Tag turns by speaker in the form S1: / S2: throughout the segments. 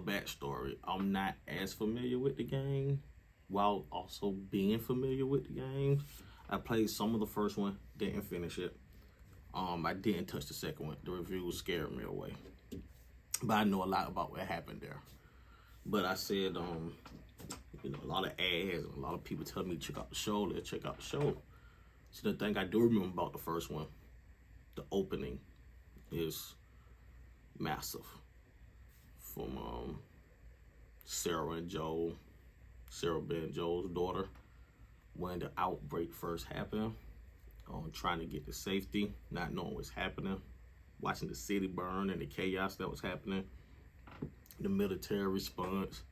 S1: Backstory: I'm not as familiar with the game, while also being familiar with the game. I played some of the first one, didn't finish it. I didn't touch the second one. The reviews scared me away, but I know a lot about what happened there. But I said, a lot of ads and a lot of people tell me check out the show. Let's check out the show. So the thing I do remember about the first one, the opening, is massive. From Sarah and Joel, Sarah being Joel's daughter, when the outbreak first happened, trying to get to safety, not knowing what's happening, watching the city burn and the chaos that was happening, the military response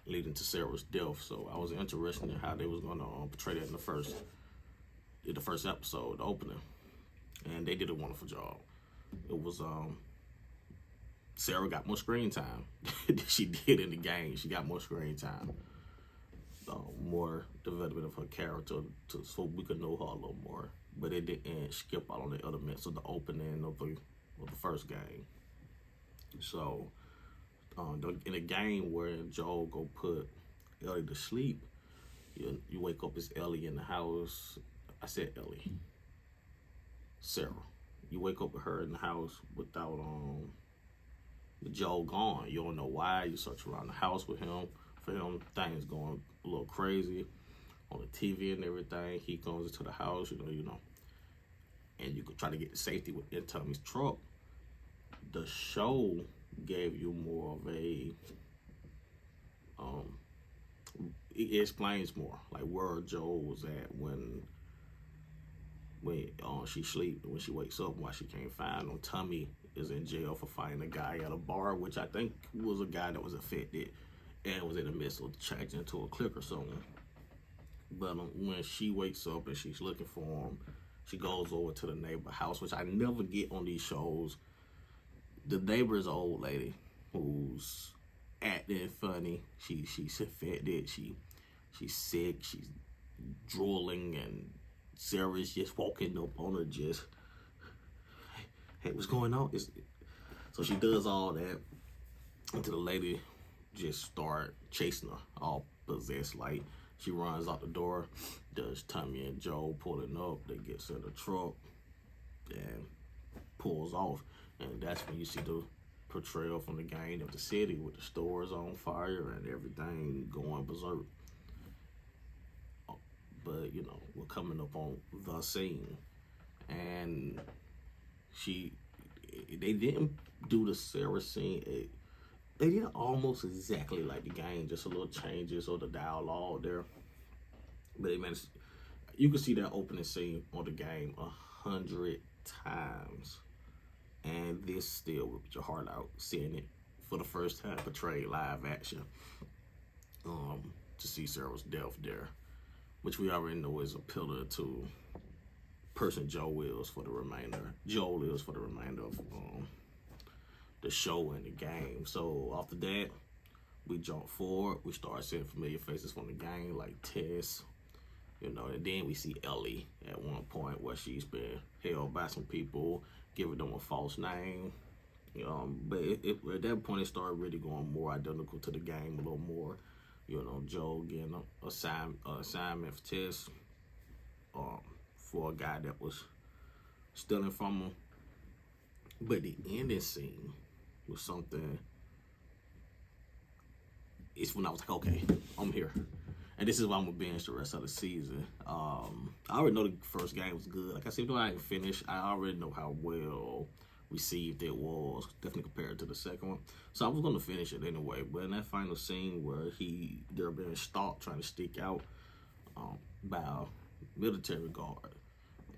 S1: leading to Sarah's death. So I was interested in how they was going to portray that in the first episode, the opening, and they did a wonderful job. It was Sarah got more screen time than she did in the game. She got more screen time, more development of her character, so we could know her a little more. But it didn't skip out on the elements of the opening of the first game. So in a game where Joel go put Ellie to sleep, you wake up as Ellie in the house. I said Ellie, Sarah. You wake up with her in the house without Joel gone. You don't know why. You search around the house with him for him. Things going a little crazy on the TV and everything. He comes into the house, and you could try to get to safety within Tommy's truck. The show gave you more of a it explains more like where Joel was at when she sleep, when she wakes up, why she can't find him. Tommy is in jail for fighting a guy at a bar, which I think was a guy that was affected and was in the midst of changing into a clique or something. But when she wakes up and she's looking for him, she goes over to the neighbor house, which I never get on these shows. The neighbor is an old lady who's acting funny. She's affected. She's sick. She's drooling, and Sarah's just walking up on her, just, hey, what's going on? So she does all that until the lady just start chasing her, all possessed. Like, she runs out the door. Does Tommy and Joel pulling up? They gets in the truck and pulls off. And that's when you see the portrayal from the game of the city with the stores on fire and everything going berserk. But, we're coming up on the scene. And they didn't do the Sarah scene. They did almost exactly like the game, just a little changes or the dialogue there. But you can see that opening scene on the game 100 times. And this still ripped your heart out seeing it for the first time portrayed live action. To see Sarah's death there, which we already know is a pillar to person Joel is for the remainder of the show and the game. So after that, we jump forward. We start seeing familiar faces from the game like Tess, and then we see Ellie at one point where she's been held by some people, giving them a false name. But at that point, it started really going more identical to the game a little more. Joel getting an assignment for Tess for a guy that was stealing from him. But the ending scene was something. It's when I was like, okay, I'm here. And this is why I'm gonna binge the rest of the season. I already know the first game was good. Like I said, even though I didn't finish, I already know how well received it was, definitely compared to the second one. So I was gonna finish it anyway. But in that final scene where they're being stalked, trying to stick out by a military guard,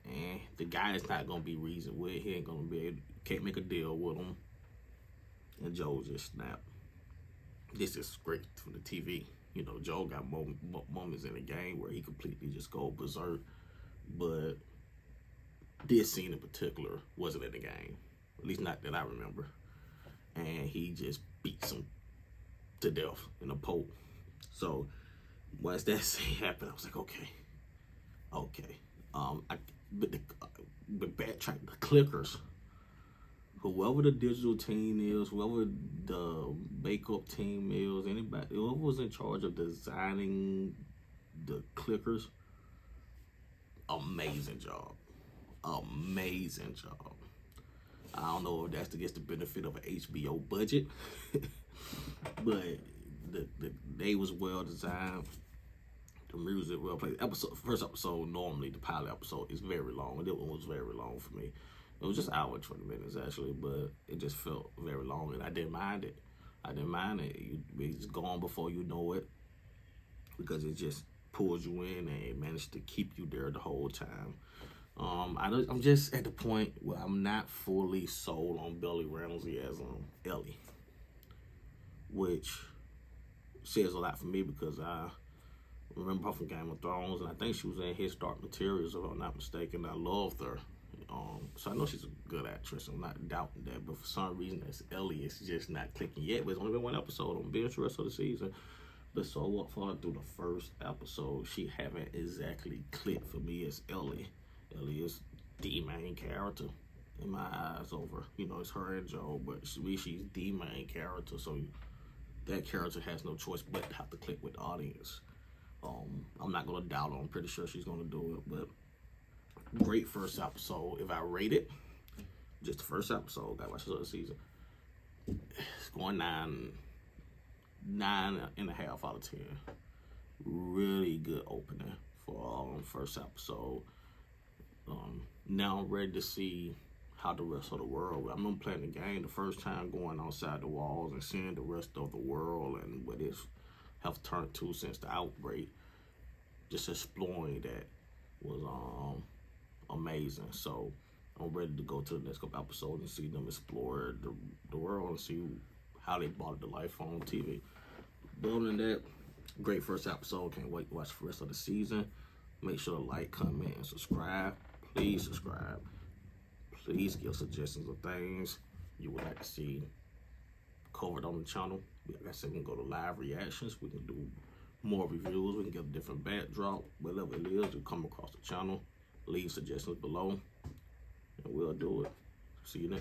S1: and the guy is not gonna be reasoned with. He ain't gonna can't make a deal with him. And Joel just snapped. This is great for the TV. Joel got moments in the game where he completely just go berserk, but this scene in particular wasn't in the game, at least not that I remember. And he just beats him to death in a poke. So once that scene happened, I was like, okay. But backtrack, the clickers whoever the digital team is, whoever the makeup team is, anybody, whoever was in charge of designing the clickers, amazing job. Amazing job. I don't know if that's to get the benefit of an HBO budget, but they was well designed. The music well played. First episode, normally the pilot episode is very long. That one was very long for me. It was just an hour and 20 minutes actually, but it just felt very long, and I didn't mind it. I didn't mind it. It's gone before you know it, because it just pulls you in and it managed to keep you there the whole time. I'm just at the point where I'm not fully sold on Bella Ramsey as Ellie, which says a lot for me because I remember her from Game of Thrones, and I think she was in His Dark Materials, if I'm not mistaken. I loved her. So I know she's a good actress. I'm not doubting that, but for some reason, as Ellie, it's just not clicking yet. But it's only been one episode. I'm being the rest of the season. But so what for through the first episode, she haven't exactly clicked for me as Ellie. Ellie is the main character in my eyes over. You know, it's her and Joe, but she's the main character. So that character has no choice but to have to click with the audience. I'm not gonna doubt her. I'm pretty sure she's gonna do it. But great first episode. If I rate it, just the first episode, gotta watch the other season. It's going 9.5 out of 10. Really good opening for first episode. Now I'm ready to see how the rest of the world. I remember playing the game the first time, going outside the walls and seeing the rest of the world and what it's have turned to since the outbreak. Just exploring that was amazing. So I'm ready to go to the next couple episodes and see them explore the world and see how they brought it to life on TV. But other than that, great first episode. Can't wait to watch the rest of the season. Make sure to like, comment, and subscribe. Please subscribe. Please give suggestions of things you would like to see covered on the channel. Like I said, we can go to live reactions. We can do more reviews. We can get a different backdrop. Whatever it is, you come across the channel. Leave suggestions below, and we'll do it. See you next.